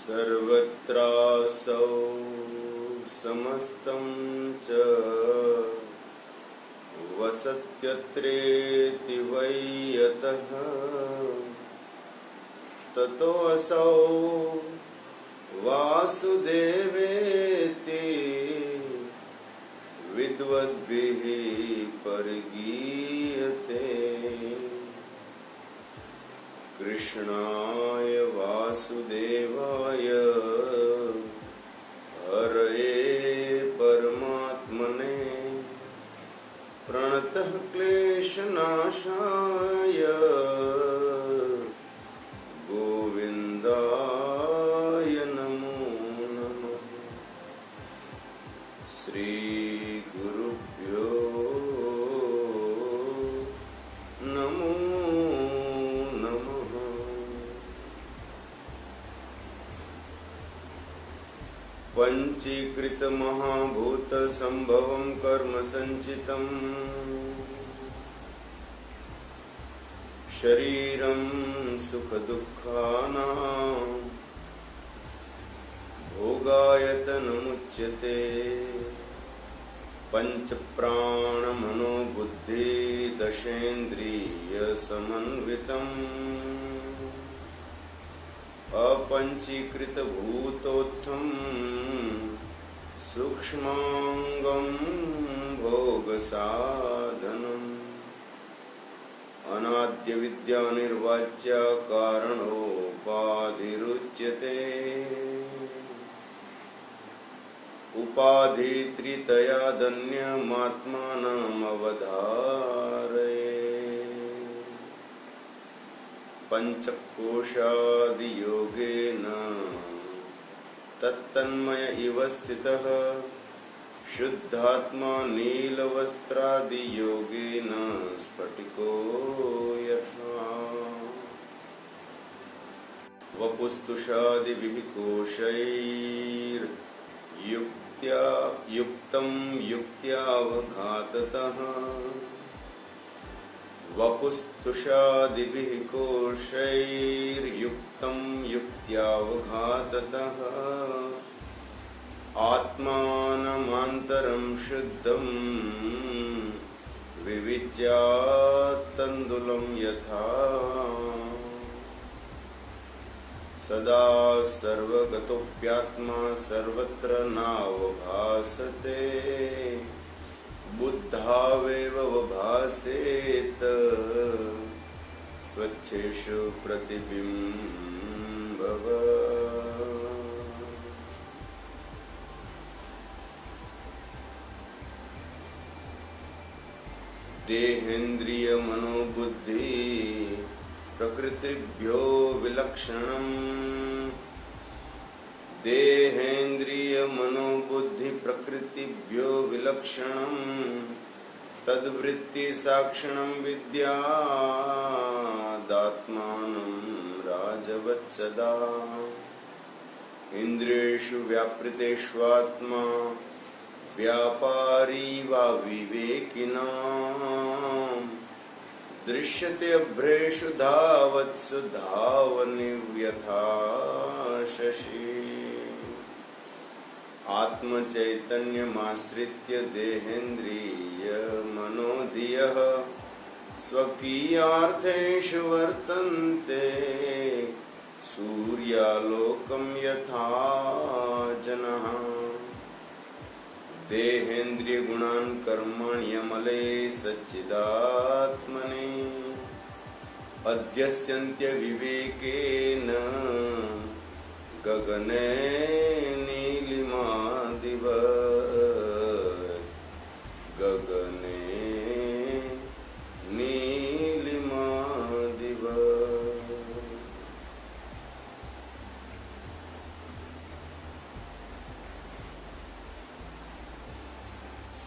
सर्वत्रासौ समस्तं च वसत्यत्रेति वै यतः ततोऽसौ वासुदेवेति विद्वद्भिः परिगीयते। कृष्णाय वासुदेवाय हरये परमात्मने प्रणतः क्लेशनाशाय गोविन्दाय नमो नमः। श्री गुरुभ्यो नमो नमः। पंचीकृत महाभूत संभवं कर्म संचितं शरीरं सुख दुःखानां भोगायतनमुच्यते। पंच प्राण मनो बुद्धि दशेन्द्रिय समन्वितम् अपंचीकृत भूतोत्थं सूक्ष्मांगं भोग साधनम् अनाद्य विद्या निर्वाच्य कारणोपाधिरुच्यते। उपाधि त्रितया धन्यमात्मानमवधारये। पंचकोशादियोगेन तत्तन्मय इव स्थितः शुद्धात्मा नीलवस्त्रादियोगेन स्फटिको यथा। वपुस्तुषादिभिः कोशैर्युक्तं युक्त्यावघाततः वपुस्तुषादिभिः कोशैर्युक्तं युक्त्यावघाततः आत्मानमान्तरं शुद्धं विविच्यात्तण्डुलं यथा। सदा सर्वगतोऽप्यात्मा सर्वत्र नावभासते बुद्धावेव वभासेत स्वच्छेषु प्रतिबिम्बवत्। देहेन्द्रिय मनोबुद्धि प्रकृतिभ्यो विलक्षणम् देहेन्द्रिय मनोबुद्धि प्रकृतिभ्यो विलक्षणम् तद्वृत्ति साक्षणं विद्यादात्मानं राजवत्सदा। इन्द्रियेषु व्यापृतेष्वात्मा व्यापारी वा विवेकिनां दृश्यते अभ्रेषु धावत्सु धावनिव्यथा शशि। आत्मचैतन्यमाश्रित्य देहेन्द्रिय मनोधियः स्वकीयार्थेषु वर्तन्ते सूर्यालोकं यथा जनः। देहेन्द्रिय गुणान् कर्मण्यमले सच्चिदात्मने अध्यस्यन्त्य विवेकेन गगने नीलिमादिवत् गगने नीलिमादिवत्।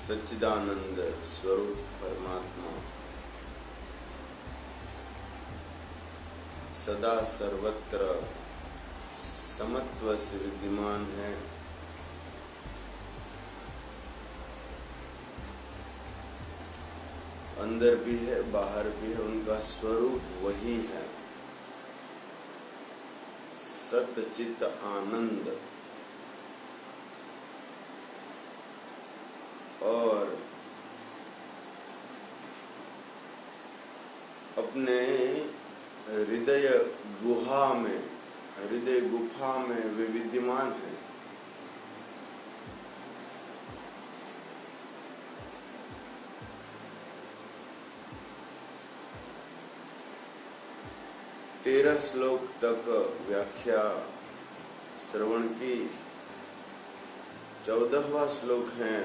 सच्चिदानंद स्वरूप परमात्मा सदा सर्वत्र समत्व से विद्यमान है। अंदर भी है बाहर भी है, उनका स्वरूप वही है। सत चित आनंद और अपने हृदय गुफा में वे विद्यमान है। तेरह श्लोक तक व्याख्या श्रवण की। 14वां श्लोक है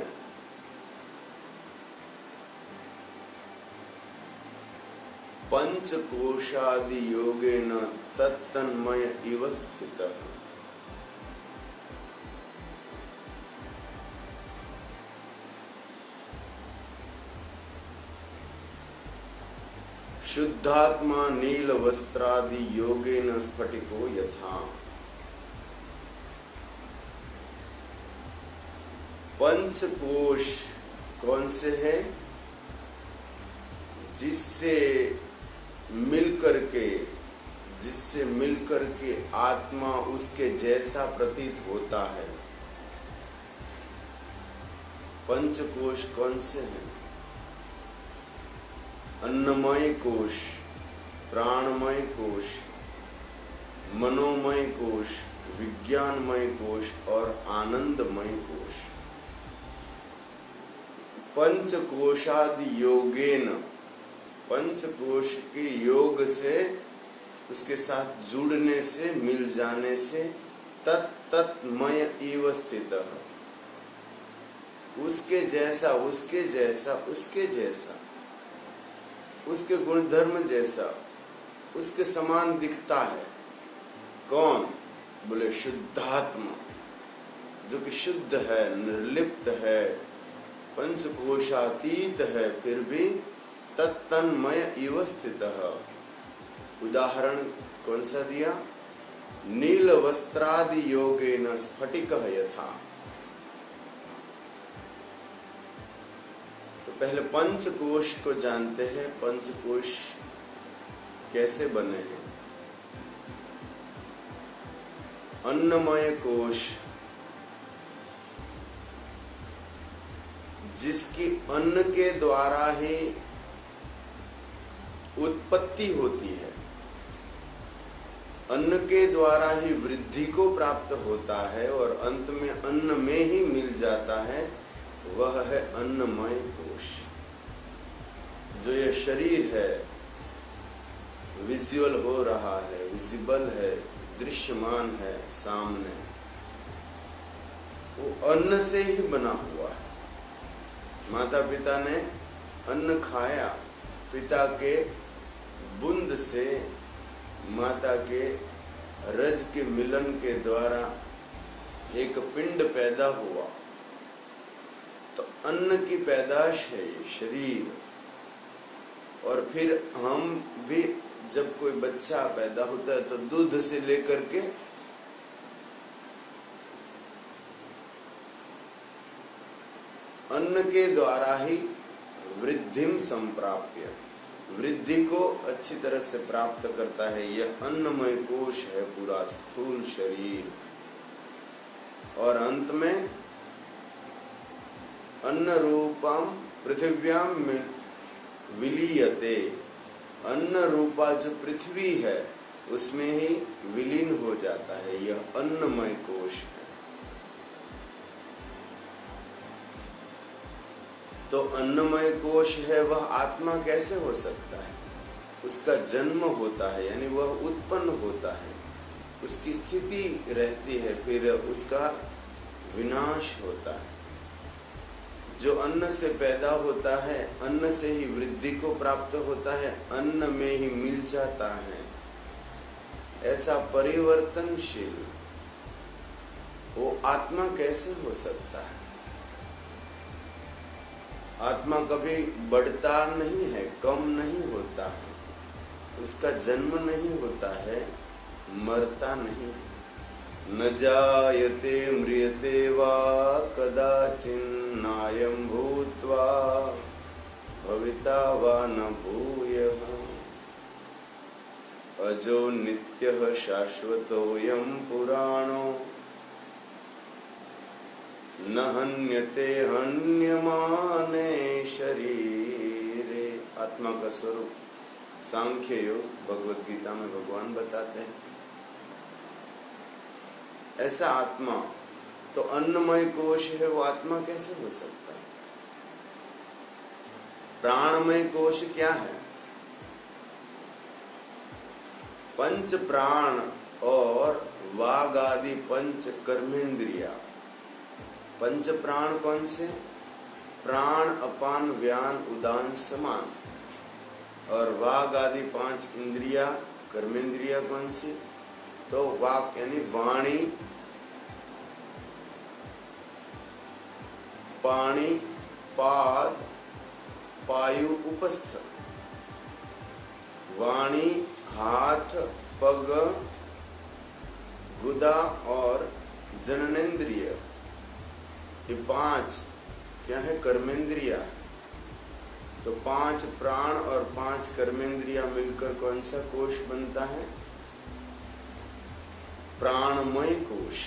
पंचकोशादि योगेन तत्तन्मय इव स्थितः। शुद्धात्मा नील वस्त्रादि योगेन स्फटिको यथा। पंचकोश कौन से है? जिससे मिलकर के आत्मा उसके जैसा प्रतीत होता है। पंचकोश कौन से हैं? अन्नमय कोश, प्राणमय कोश, मनोमय कोश, विज्ञानमय कोश और आनंदमय कोश। पंचकोशादि योगेन, पंचकोश के योग से, उसके साथ जुड़ने से, मिल जाने से, तत्तमय इव स्थितः, उसके जैसा, उसके गुणधर्म जैसा, उसके समान दिखता है। कौन? बोले शुद्धात्मा, जो कि शुद्ध है, निर्लिप्त है, पंचकोशातीत है, फिर भी तत्तन्मय इव स्थितः। उदाहरण कौन सा दिया? नील वस्त्रादि योगेन स्फटिकः यथा। तो पहले पंचकोश को जानते हैं। पंचकोश कैसे बने हैं? अन्नमय कोश, जिसकी अन्न के द्वारा ही उत्पत्ति होती है, अन्न के द्वारा ही वृद्धि को प्राप्त होता है और अंत में अन्न में ही मिल जाता है, वह है अन्नमय कोश। जो ये शरीर है, विजुअल हो रहा है, विजिबल है, दृश्यमान है सामने, वो अन्न से ही बना हुआ है। माता पिता ने अन्न खाया, पिता के बूंद से, माता के रज के मिलन के द्वारा एक पिंड पैदा हुआ। तो अन्न की पैदाश है ये शरीर। और फिर हम भी, जब कोई बच्चा पैदा होता है तो दूध से लेकर के अन्न के द्वारा ही वृद्धिम संप्राप्य, वृद्धि को अच्छी तरह से प्राप्त करता है। यह अन्नमय कोश है, पूरा स्थूल शरीर। और अंत में अन्न रूपम पृथिव्याम विलीयते, अन्न रूपा जो पृथ्वी है उसमें ही विलीन हो जाता है। यह अन्नमय कोश है। तो अन्नमय कोश है, वह आत्मा कैसे हो सकता है? उसका जन्म होता है, यानी वह उत्पन्न होता है, उसकी स्थिति रहती है, फिर उसका विनाश होता है। जो अन्न से पैदा होता है, अन्न से ही वृद्धि को प्राप्त होता है, अन्न में ही मिल जाता है, ऐसा परिवर्तनशील वो आत्मा कैसे हो सकता है? आत्मा कभी बढ़ता नहीं है, कम नहीं होता है, उसका जन्म नहीं होता है, मरता नहीं है। न जायते म्रियते वा कदाचिन्नायं भूत्वा भविता वा न भूयः। अजो नित्यः शाश्वतोऽयं पुराणो न हन्यते हन्यमाने शरीरे। आत्मा का स्वरूप सांख्य योग भगवत गीता में भगवान बताते हैं। ऐसा आत्मा तो अन्नमय कोश है, वो आत्मा कैसे हो सकता है? प्राणमय कोश क्या है? पंच प्राण और वाग आदि पंच कर्मेंद्रिया। पंच प्राण कौन से? प्राण, अपान, व्यान, उदान, समान। और वाग आदि पांच इंद्रिया, कर्मेंद्रिया कौन सी? तो वाक यानी वाणी, पाणी, पाद, पायु, उपस्थ। वाणी, हाथ, पग, गुदा और जननेन्द्रिय, ये पांच क्या है? कर्मेंद्रिया। तो पांच प्राण और पांच कर्मेंद्रिया मिलकर कौन सा कोश बनता है? प्राणमय कोश।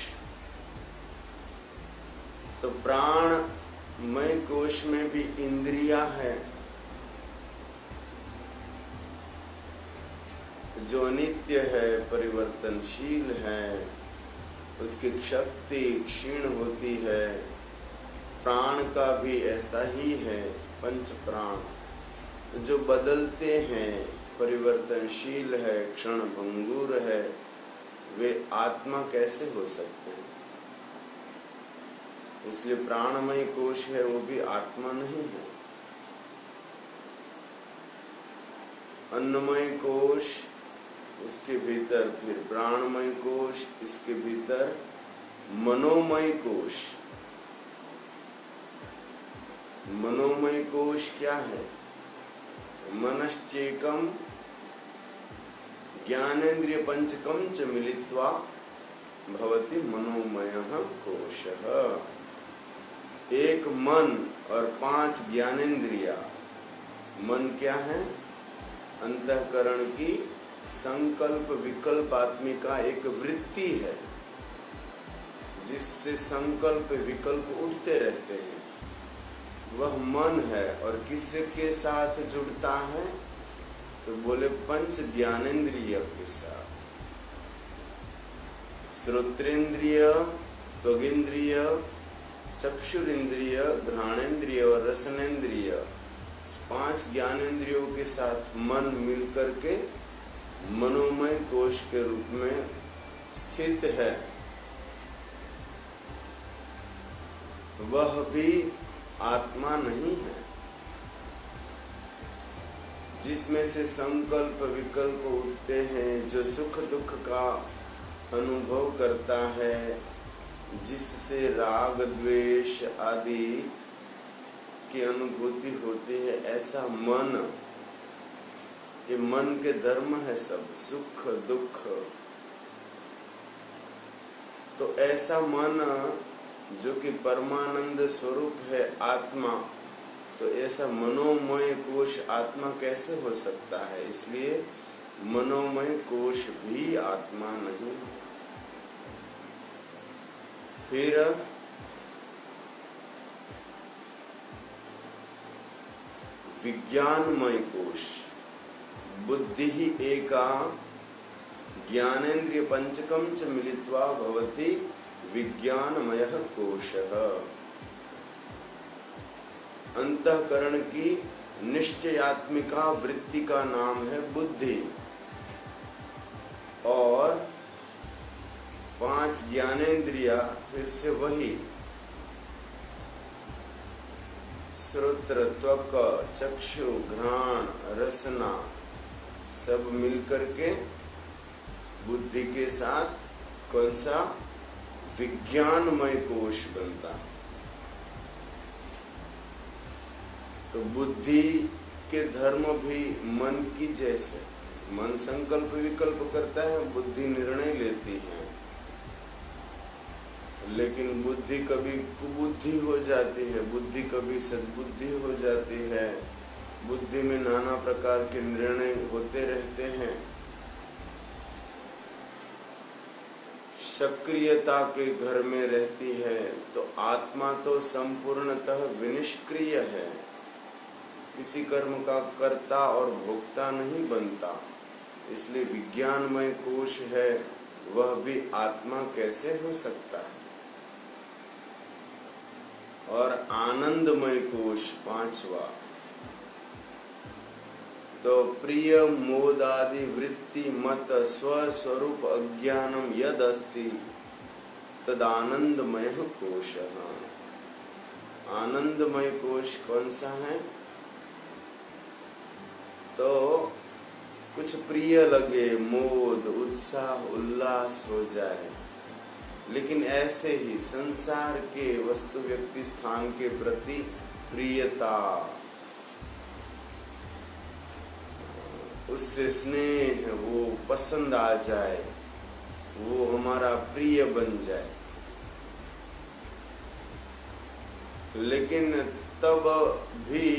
तो प्राणमय कोश में भी इंद्रिया है जो अनित्य है, परिवर्तनशील है, उसकी शक्ति क्षीण होती है। प्राण का भी ऐसा ही है, पंच प्राण जो बदलते हैं, परिवर्तनशील है, क्षण भंगुर है, वे आत्मा कैसे हो सकते हैं? इसलिए प्राणमय कोश है वो भी आत्मा नहीं है। अन्नमय कोश, उसके भीतर फिर प्राणमय कोश, इसके भीतर मनोमय कोश। मनोमय कोश क्या है? मनश्चेकम ज्ञानेन्द्रिय पंचकम च मिलित्वा भवति मनोमयः कोशः। एक मन और पांच ज्ञानेन्द्रिया। मन क्या है? अंतःकरण की संकल्प विकल्प आत्मिका एक वृत्ति है जिससे संकल्प विकल्प उठते रहते हैं, वह मन है। और किसके साथ जुड़ता है? तो बोले पंच ज्ञानेन्द्रिय के साथ। श्रोत्रेंद्रिय, त्वगिंद्रिय, चक्षुरेंद्रिय, घ्राणेन्द्रिय और रसनेन्द्रिय, पांच ज्ञानेन्द्रियों के साथ मन मिलकर के मनोमय कोश के रूप में स्थित है। वह भी आत्मा नहीं है, जिसमें से संकल्प विकल्प उठते हैं, जो सुख दुख का अनुभव करता है, जिससे राग द्वेष आदि की अनुभूति होती है, ऐसा मन, ये मन के धर्म है सब, सुख दुख। तो ऐसा मन जो कि परमानंद स्वरूप है आत्मा, तो ऐसा मनोमय कोश आत्मा कैसे हो सकता है? इसलिए मनोमय कोश भी आत्मा नहीं। फिर विज्ञानमय कोश। बुद्धि ही एका ज्ञानेन्द्रिय पंचकम च मिलित्वा भवति विज्ञानमयः कोशः। अंतःकरण की निश्चयात्मिका वृत्ति का नाम है बुद्धि। और पांच ज्ञानेन्द्रिया फिर से वही श्रोत्र, त्वक, चक्षु, घ्राण, रसना सब मिलकर के बुद्धि के साथ कौन सा? विज्ञानमय कोश बनता है। तो बुद्धि के धर्म भी मन की जैसे, मन संकल्प विकल्प करता है, बुद्धि निर्णय लेती है। लेकिन बुद्धि कभी कुबुद्धि हो जाती है, बुद्धि कभी सद्बुद्धि हो जाती है। बुद्धि में नाना प्रकार के निर्णय होते रहते हैं। सक्रियता के घर में रहती है तो आत्मा तो संपूर्णतः विनिष्क्रिय है, किसी कर्म का कर्ता और भोक्ता नहीं बनता। इसलिए विज्ञानमय कोश है, वह भी आत्मा कैसे हो सकता है। और आनंदमय कोश पांचवा, तो प्रिय मोदादि वृत्ति मत स्वस्वरूप अज्ञानम यद अस्ति तद आनंदमय कोश। आनंदमय कोश कौन सा है? तो कुछ प्रिय लगे, मोद उत्साह उल्लास हो जाए, लेकिन ऐसे ही संसार के वस्तु व्यक्ति स्थान के प्रति प्रियता, उससे स्नेह, वो पसंद आ जाए, वो हमारा प्रिय बन जाए। लेकिन तब भी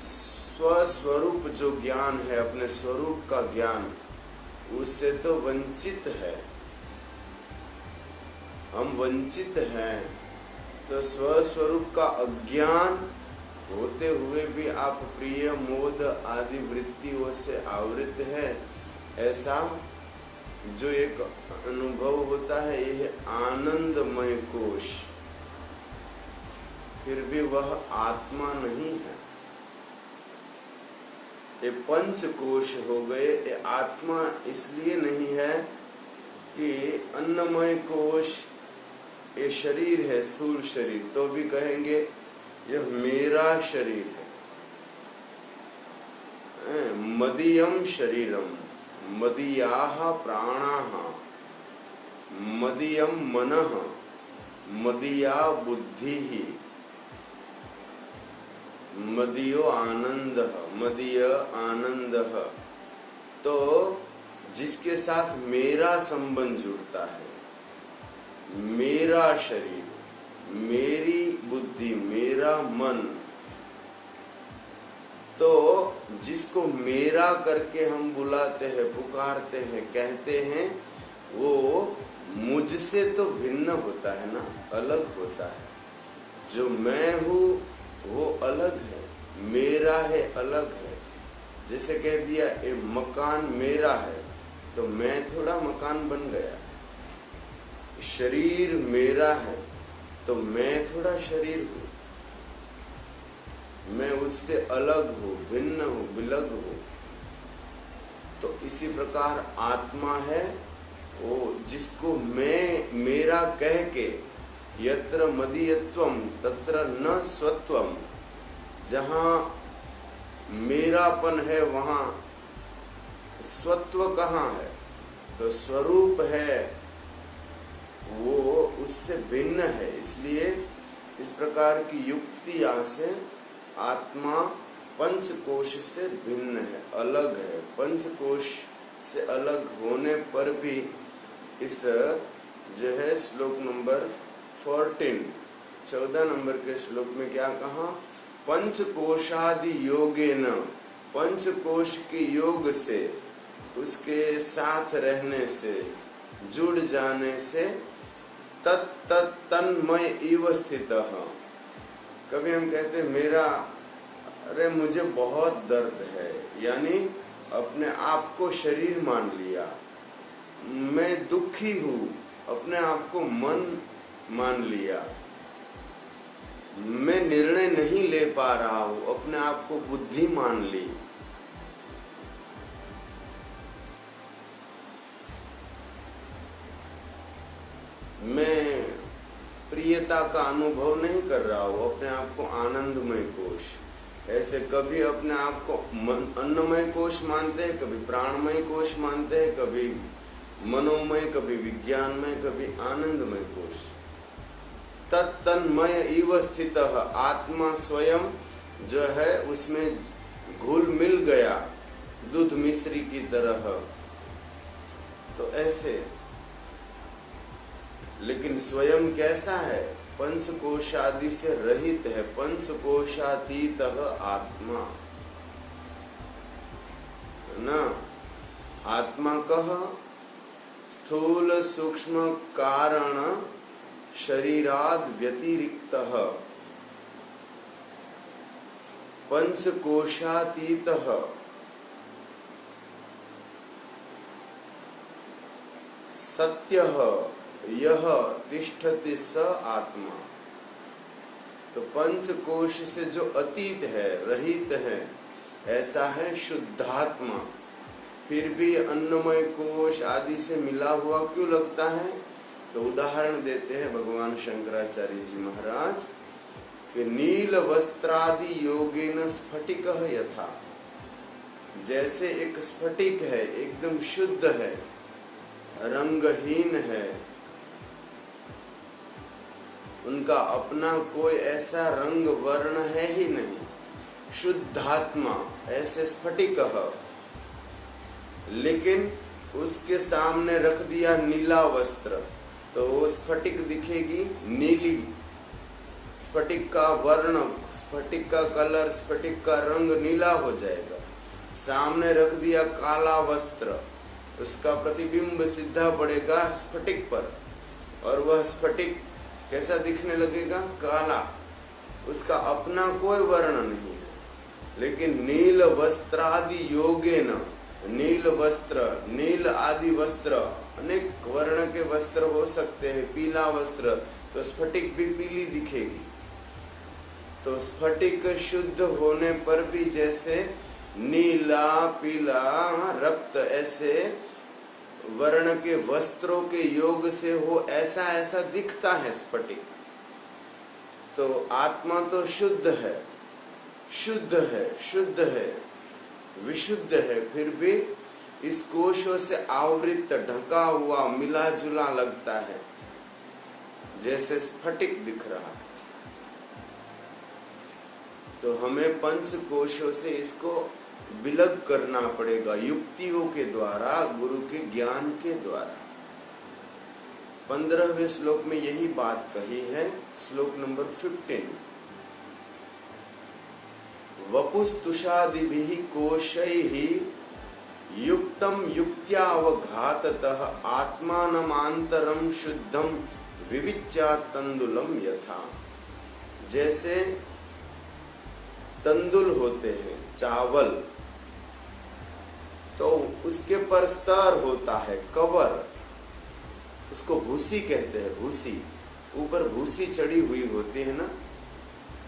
स्वस्वरूप जो ज्ञान है, अपने स्वरूप का ज्ञान, उससे तो वंचित है, हम वंचित हैं। तो स्वस्वरूप का अज्ञान होते हुए भी आप प्रिय मोद आदि वृत्तियों से आवृत है, ऐसा जो एक अनुभव होता है, यह आनंदमय कोश। फिर भी वह आत्मा नहीं है, ये पंच कोश हो गए। ये आत्मा इसलिए नहीं है कि अन्नमय कोश ये शरीर है, स्थूल शरीर, तो भी कहेंगे यह मेरा शरीर है। मदीयम शरीरम, मदीयाः प्राणाः, मदीयम मनः, मदीया बुद्धिः, मदीयो आनंदः, मदीय आनंदः। तो जिसके साथ मेरा संबंध जुड़ता है, मेरा शरीर, मेरी बुद्धि, मेरा मन, तो जिसको मेरा करके हम बुलाते हैं, पुकारते हैं, कहते हैं, वो मुझसे तो भिन्न होता है ना, अलग होता है। जो मैं हूँ वो अलग है, मेरा है, अलग है। जैसे कह दिया ये मकान मेरा है, तो मैं थोड़ा मकान बन गया। शरीर मेरा है, तो मैं थोड़ा शरीर हूँ, मैं उससे अलग हूँ, भिन्न हूँ, विलग हूँ। तो इसी प्रकार आत्मा है वो जिसको मैं मेरा कह के, यत्र मदीयत्वम तत्र न स्वत्वम, जहाँ मेरापन है वहाँ स्वत्व कहाँ है? तो स्वरूप है, वो उससे भिन्न है। इसलिए इस प्रकार की युक्तियां से आत्मा पंचकोश से भिन्न है, अलग है। पंचकोश से अलग होने पर भी इस जो है श्लोक नंबर 14 नंबर के श्लोक में क्या कहा? पंचकोशादि योगेन, पंचकोश के योग से, उसके साथ रहने से, जुड़ जाने से, तत् तन्मय इव स्थितः। कभी हम कहते मेरा, अरे मुझे बहुत दर्द है, यानी अपने आप को शरीर मान लिया। मैं दुखी हूँ, अपने आप को मन मान लिया। मैं निर्णय नहीं ले पा रहा हूँ, अपने आप को बुद्धि मान ली। मैं प्रियता का अनुभव नहीं कर रहा हूँ, अपने आप को आनंदमय कोश। ऐसे कभी अपने आप को अन्नमय कोश मानते हैं, कभी प्राणमय कोश मानते हैं, कभी मनोमय, कभी विज्ञानमय, कभी आनंदमय कोश। तन्मय इव स्थितः, आत्मा स्वयं जो है उसमें घुल मिल गया दूध मिश्री की तरह। तो ऐसे, लेकिन स्वयं कैसा है? पंचकोशादि से रहित है, पंचकोशातीतः आत्मा ना। आत्मा कह स्थूल सूक्ष्म कारण शरीराद व्यतिरिक्तः पंचकोशातीतः सत्यः यह तिष्ठति स आत्मा। तो पंचकोश से जो अतीत है, रहित है, ऐसा है शुद्धात्मा। फिर भी अन्नमय कोश आदि से मिला हुआ क्यों लगता है? तो उदाहरण देते हैं भगवान शंकराचार्य जी महाराज कि नील वस्त्रादि योगेन स्फटिकः यथा, जैसे एक स्फटिक है, एकदम शुद्ध है, रंगहीन है, उनका अपना कोई ऐसा रंग वर्ण है ही नहीं, शुद्धात्मा ऐसे स्फटिक है। लेकिन उसके सामने रख दिया नीला वस्त्र तो वो स्फटिक दिखेगी नीली, स्फटिक का वर्ण, स्फटिक का कलर, स्फटिक का रंग नीला हो जाएगा। सामने रख दिया काला वस्त्र, उसका प्रतिबिंब सीधा पड़ेगा स्फटिक पर और वह स्फटिक कैसा दिखने लगेगा? काला, उसका अपना कोई वर्ण नहीं है। लेकिन नील वस्त्रादि योगेन, नील वस्त्र, नील आदि वस्त्र, अनेक वर्ण के वस्त्र हो सकते हैं, पीला वस्त्र तो स्फटिक भी पीली दिखेगी। तो स्फटिक शुद्ध होने पर भी जैसे नीला, पीला, रक्त ऐसे वर्ण के वस्त्रों के योग से हो, ऐसा ऐसा दिखता है स्फटिक। तो आत्मा तो शुद्ध है, शुद्ध है, शुद्ध है, विशुद्ध है, फिर भी इस कोशों से आवृत, ढका हुआ, मिला जुला लगता है, जैसे स्फटिक दिख रहा है। तो हमें पंच कोशों से इसको विलग करना पड़ेगा, युक्तियों के द्वारा, गुरु के ज्ञान के द्वारा। 15वें श्लोक में यही बात कही है। श्लोक नंबर 15, वपुस्तुषादिभिः कोशैः युक्तम युक्त्यावघाततः आत्मानमान्तरं शुद्धं विविच्या तंदुलम यथा। जैसे तंदुल होते हैं, चावल, तो उसके पर स्तर होता है, कवर, उसको भूसी कहते हैं, भूसी, ऊपर भूसी चढ़ी हुई होती है ना।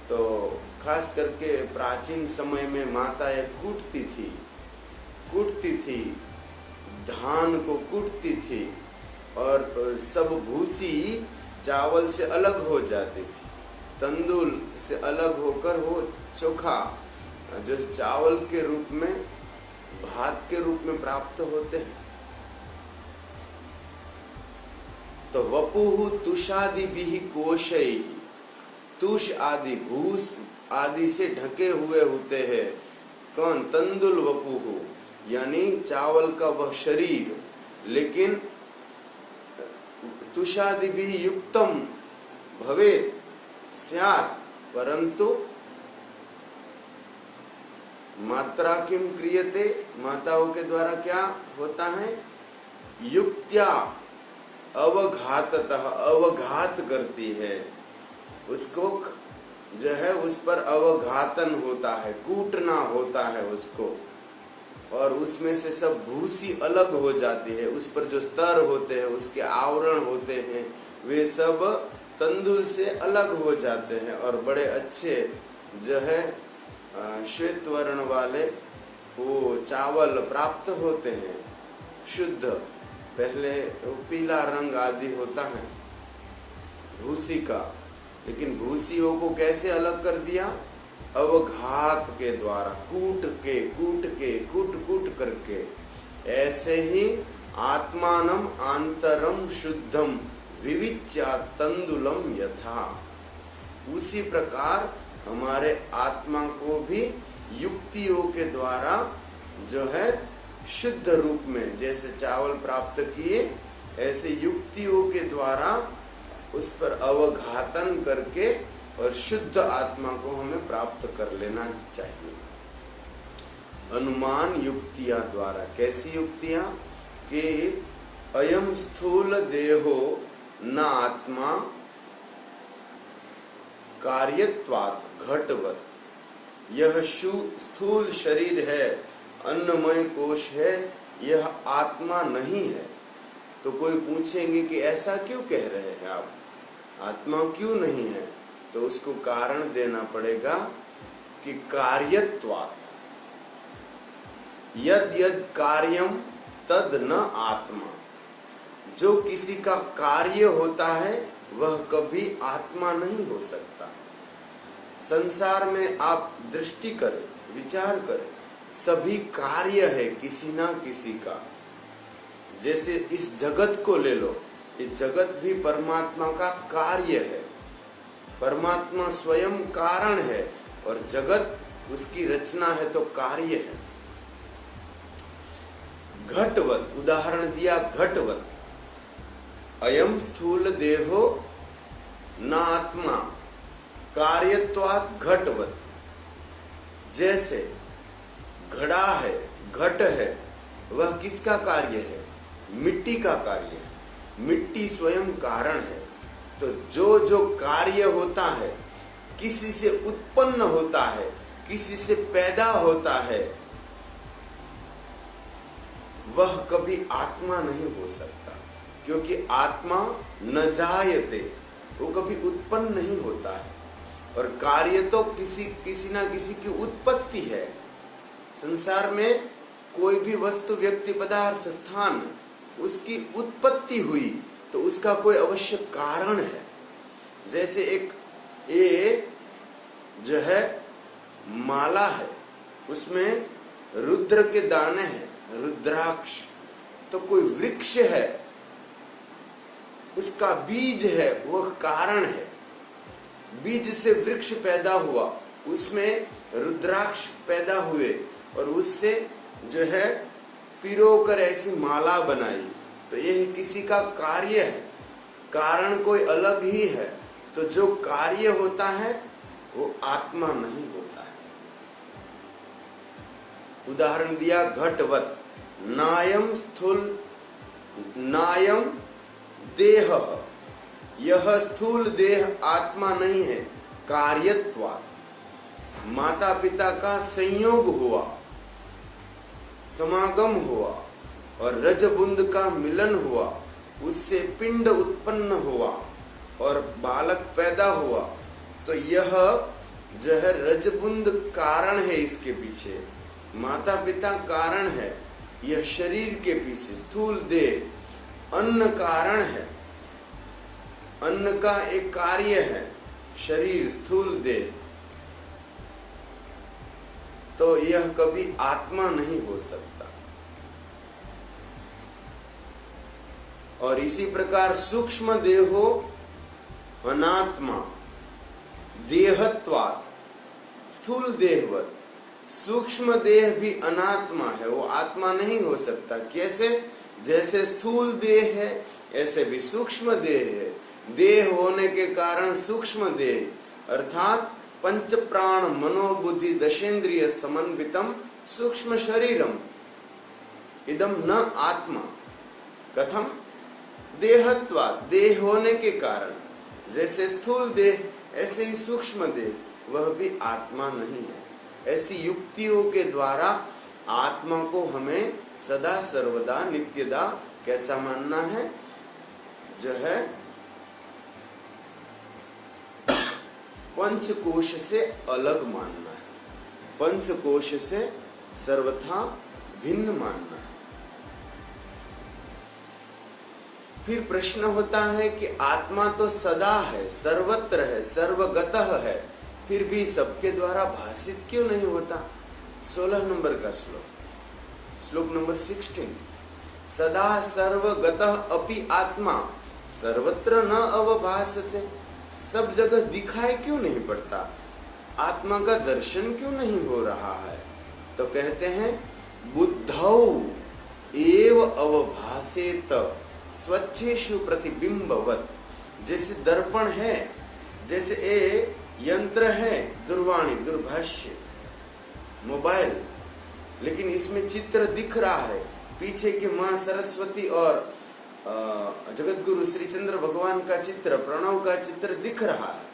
तो खास करके प्राचीन समय में माताएं कूटती थी, धान को कूटती थी और सब भूसी चावल से अलग हो जाती थी। तंदुल से अलग होकर वो चोखा जो चावल के रूप में, भात के रूप में प्राप्त होते हैं। तो वपुः तुषादिभिः कोशैः, तुष आदि, भूस आदि से ढके हुए होते हैं। कौन? तंदुल वपुः, यानी चावल का वह शरीर। लेकिन तुषादिभिः युक्तम भवेत् स्यात्, परंतु मात्रा किम क्रियते, माताओं के द्वारा क्या होता है? युक्त्या अवघाततः, अवघात करती है उसको, जो है उस पर अवघातन होता है, कूटना होता है उसको, और उसमें से सब भूसी अलग हो जाती है। उस पर जो स्तर होते हैं, उसके आवरण होते हैं, वे सब तंदुल से अलग हो जाते हैं और बड़े अच्छे जो है श्वेत वर्ण वाले वो चावल प्राप्त होते हैं, शुद्ध। पहले वो पीला रंग आदि होता है भूसी का, लेकिन भूसियों को कैसे अलग कर दिया? अवघात के द्वारा, कूट करके। ऐसे ही आत्मानम आंतरम शुद्धम विविच्या तंदुलम यथा, उसी प्रकार हमारे आत्मा को भी युक्तियों के द्वारा जो है शुद्ध रूप में, जैसे चावल प्राप्त किए, ऐसे युक्तियों के द्वारा उस पर अवघातन करके और शुद्ध आत्मा को हमें प्राप्त कर लेना चाहिए। अनुमान युक्तियां द्वारा। कैसी युक्तियां? कि अयम स्थूल देहो न आत्मा कार्यत्वात् घटवत्। यह स्थूल शरीर है, अन्नमय कोश है, यह आत्मा नहीं है। तो कोई पूछेंगे कि ऐसा क्यों कह रहे हैं आप, आत्मा क्यों नहीं है? तो उसको कारण देना पड़ेगा कि कार्यत्वात्, यद यद कार्यम तद न आत्मा। जो किसी का कार्य होता है वह कभी आत्मा नहीं हो सकता। संसार में आप दृष्टि करें, विचार करें, सभी कार्य है किसी ना किसी का। जैसे इस जगत को ले लो, ये जगत भी परमात्मा का कार्य है। परमात्मा स्वयं कारण है और जगत उसकी रचना है, तो कार्य है। घटवत उदाहरण दिया, घटवत। अयम स्थूल देहो न आत्मा कार्यत्वात् घटवत। जैसे घड़ा है, घट है, वह किसका कार्य है? मिट्टी का कार्य है। मिट्टी स्वयं कारण है। तो जो जो कार्य होता है, किसी से उत्पन्न होता है, किसी से पैदा होता है, वह कभी आत्मा नहीं हो सकता। क्योंकि आत्मा न जायते, वो कभी उत्पन्न नहीं होता है। और कार्य तो किसी ना किसी की उत्पत्ति है। संसार में कोई भी वस्तु, व्यक्ति, पदार्थ, स्थान, उसकी उत्पत्ति हुई तो उसका कोई अवश्य कारण है। जैसे एक ये जो है माला है, उसमें रुद्र के दाने हैं, रुद्राक्ष। तो कोई वृक्ष है, उसका बीज है, वह कारण है। बीज से वृक्ष पैदा हुआ, उसमें रुद्राक्ष पैदा हुए और उससे जो है पिरोकर ऐसी माला बनाई। तो यह किसी का कार्य है, कारण कोई अलग ही है। तो जो कार्य होता है वो आत्मा नहीं होता है। उदाहरण दिया घटवत। नायम स्थूल, नायम देह, यह स्थूल देह आत्मा नहीं है। कार्यत्वात्, माता पिता का संयोग हुआ, समागम हुआ और रजबुंद का मिलन हुआ, उससे पिंड उत्पन्न हुआ और बालक पैदा हुआ। तो यह जो है रजबुंद कारण है, इसके पीछे माता पिता कारण है, यह शरीर के पीछे स्थूल देह। अन्न कारण है, अन्न का एक कार्य है, शरीर स्थूल देह। तो यह कभी आत्मा नहीं हो सकता। और इसी प्रकार सूक्ष्म देहो अनात्मा देहत्वात्, स्थूल देहवत। सूक्ष्म देह भी अनात्मा है, वो आत्मा नहीं हो सकता। कैसे? जैसे स्थूल देह है ऐसे भी सूक्ष्म देह है। देह होने के कारण सूक्ष्म देह अर्थात पंच प्राण मनोबुद्धि दशेंद्रिय समन्वितम सूक्ष्म शरीरम इदम न आत्मा। कथम? देहत्वात्, देह होने के कारण। जैसे स्थूल देह ऐसे ही सूक्ष्म देह, वह भी आत्मा नहीं है। ऐसी युक्तियों के द्वारा आत्मा को हमें सदा सर्वदा नित्यदा कैसा मानना है? जो है पंचकोश से अलग मानना है, पंचकोश से सर्वथा भिन्न मानना है। फिर प्रश्न होता है कि आत्मा तो सदा है, सर्वत्र है, सर्वगतः है, फिर भी सबके द्वारा भाषित क्यों नहीं होता? 16 नंबर का श्लोक, श्लोक नंबर 16। सदा सर्वगतः अपि आत्मा सर्वत्र न अवभासते। सब जगह दिखाई क्यों नहीं पड़ता? आत्मा का दर्शन क्यों नहीं हो रहा है? तो कहते हैं बुद्धौ एव अवभासेत स्वच्छेषु प्रतिबिंबवत। जैसे दर्पण है, जैसे ए यंत्र है, दूरवाणी, दूरभाष्य, मोबाइल, लेकिन इसमें चित्र दिख रहा है, पीछे की माँ सरस्वती और जगत गुरु श्री चंद्र भगवान का चित्र, प्रणव का चित्र दिख रहा है।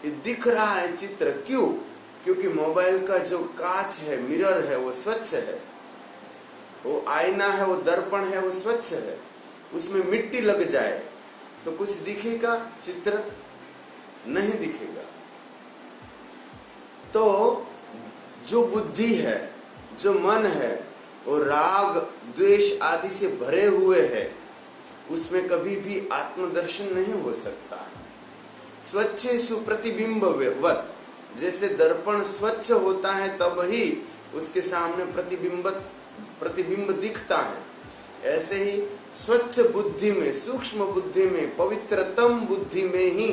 ये दिख रहा है चित्र क्यों? क्योंकि मोबाइल का जो कांच है, मिरर है, वो स्वच्छ है, वो आईना है, वो दर्पण है, वो स्वच्छ है। उसमें मिट्टी लग जाए तो कुछ दिखेगा? चित्र नहीं दिखेगा। तो जो बुद्धि है, जो मन है, वो राग द्वेष आदि से भरे हुए है, उसमें कभी भी आत्मदर्शन नहीं हो सकता। स्वच्छ सुप्रतिबिंबवत, जैसे दर्पण स्वच्छ होता है तब ही उसके सामने प्रतिबिंब दिखता है, ऐसे ही स्वच्छ बुद्धि में, सूक्ष्म बुद्धि में, पवित्रतम बुद्धि में ही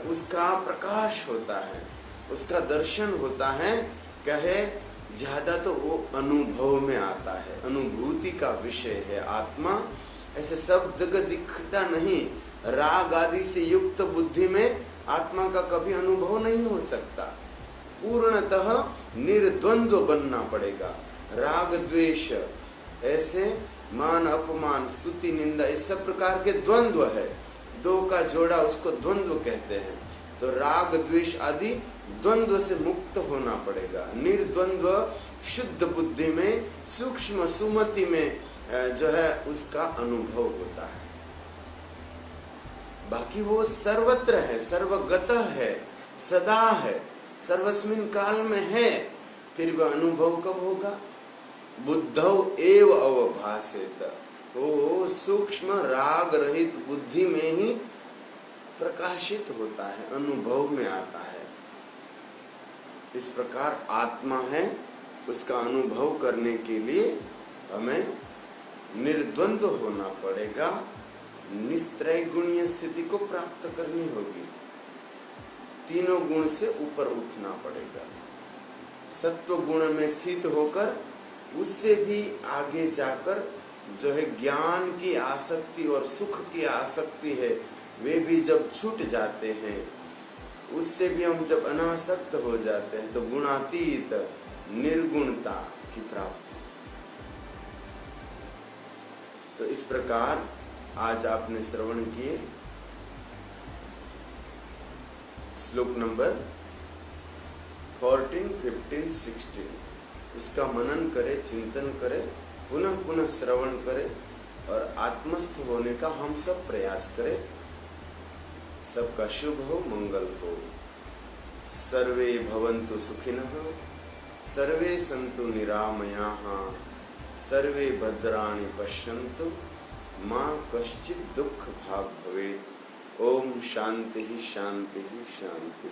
उसका प्रकाश होता है, उसका दर्शन होता है। कहे ज्यादा तो वो अनुभव में आता है, अनुभूति का विषय है आत्मा। ऐसे सब जगह दिखता नहीं। राग आदि से युक्त बुद्धि में आत्मा का कभी अनुभव नहीं हो सकता। पूर्णतः निर्द्वंद्व बनना पड़ेगा। राग द्वेष, ऐसे मान अपमान, स्तुति निंदा, इस सब प्रकार के द्वंद्व है। दो का जोड़ा उसको द्वंद्व कहते हैं। तो राग द्वेष आदि द्वंद्व से मुक्त होना पड़ेगा। निर्द्वंद्व शुद्ध बुद्धि में, सूक्ष्म सुमति में जो है उसका अनुभव होता है। बाकी वो सर्वत्र है, सर्वगत है, सदा है, सर्वस्मिन काल में है। फिर वह अनुभव कब होगा? बुद्धौ एव अवभासेत। वो सूक्ष्म राग रहित बुद्धि में ही प्रकाशित होता है, अनुभव में आता है। इस प्रकार आत्मा है, उसका अनुभव करने के लिए हमें निर्द्वंद्व होना पड़ेगा, निस्त्रय गुणीय स्थिति को प्राप्त करनी होगी। तीनों गुण से ऊपर उठना पड़ेगा। सत्व गुण में स्थित होकर उससे भी आगे जाकर जो है ज्ञान की आसक्ति और सुख की आसक्ति है, वे भी जब छूट जाते हैं, उससे भी हम जब अनासक्त हो जाते हैं, तो गुणातीत निर्गुणता की प्राप्ति। तो इस प्रकार आज आपने श्रवण किए श्लोक नंबर 14, 15, 16। उसका मनन करें, चिंतन करें, पुनः पुनः श्रवण करें और आत्मस्थ होने का हम सब प्रयास करें। सबका शुभ हो, मंगल हो। सर्वे भवन्तु सुखिनः, सर्वे सन्तु निरामयाः, सर्वे भद्राणि पश्यन्तु, मा कश्चित् दुःख भाग् भवेत्। ओम शांति शांति शांति।